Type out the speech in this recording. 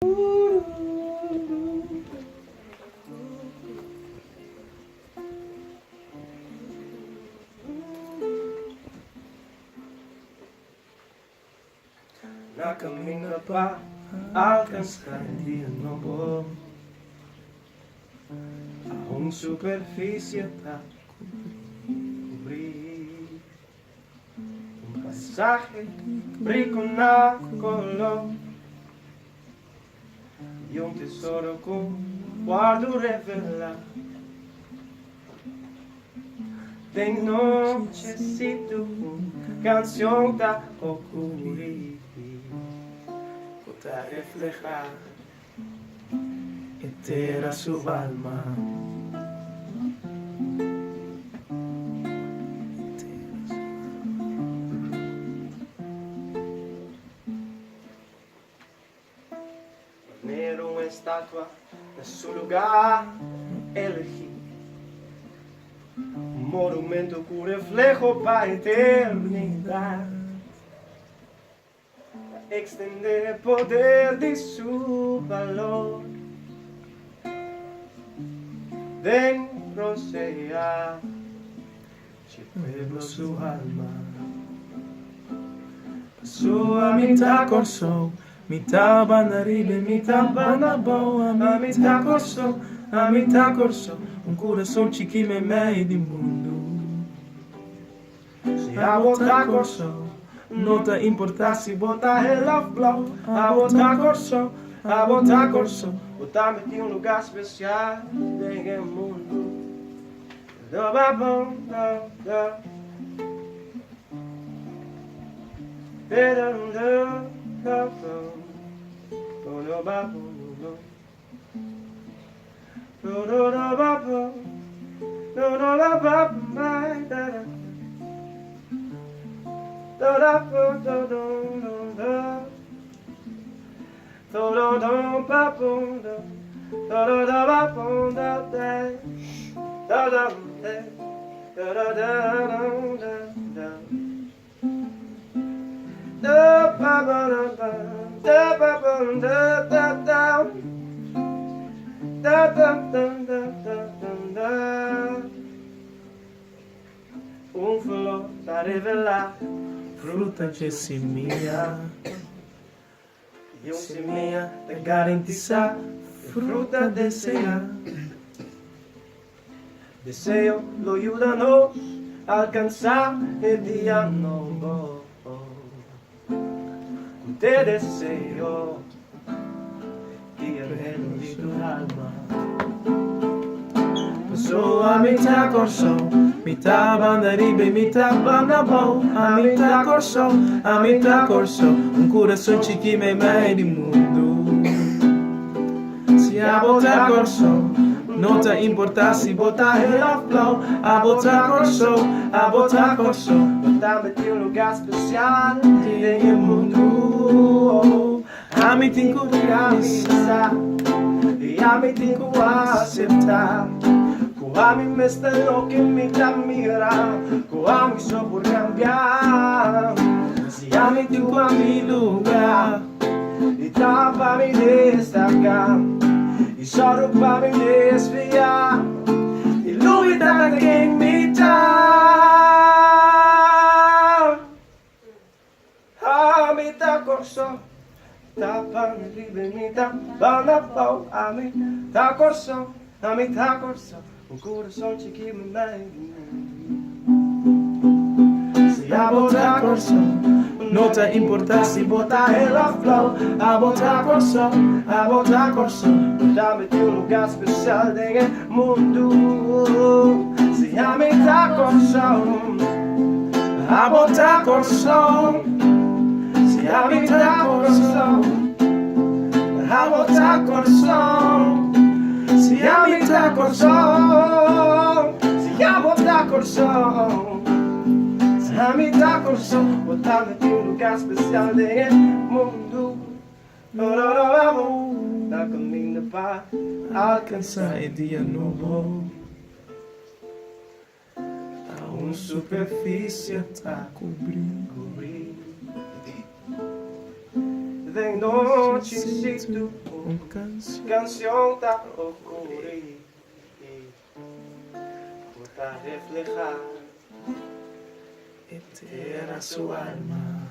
Na caminho para alcançar o dia novo, a superfície está cobrir pasaje rico na color e tesouro com guardo revelar. De noche si tu canción da ocurrir, pueda reflejar entera su alma. Poner una estatua en su lugar elegir, un monumento con reflejo para eternidad, extender el poder de su valor. Dentro sea el pueblo su alma. Pasó a mitad corso, mitad bandarile, mitad bandaboa, a mitad corso, un coração chiquime meio de mundo. Se a botar corso, não te importa se botar ela flow. A botar corso, botar me em um lugar especial no mundo. Do babão, do. Un flor da revelar fruta de semilla, e semilla de garantizar fruta desejar. Deseo lo ayuda-nos a alcançar el día novo. Te deseo que el de tu alma. Pasó a mitad corso, mitad bandaribe, mitad bandabou, a mitad corso, un coração chiquime meio de mundo. Se a botar corso, não te importa se botar ela flow. A botar corso, botar me em um lugar especial no mundo. A mim tenho que realizar e a mim tenho que aceitar. A mí me está lo que me está mirando, a mí só por cambiar. Se a mí tengo a mi lugar, e tá para me destacar, e só para me desviar, e lutar quem me dá. A mí tá corso, tá para me libertar, banda pau, a mí tá corso, un coração chiquime meio. Se a botar corso, não te importa se botar ela flow. A botar corso, botar me em um lugar especial no mundo. Se a mitad corso, a botar corso, se a mitad corso, a botar corso. Se a mitad corso, se a botar corso, se a mitad corso, botar me em um lugar especial no mundo. Tá caminho para alcançar o dia novo. A superfície tá cobrindo. De noite se tu canción tá ocurrir, puta reflejar Eterna su alma.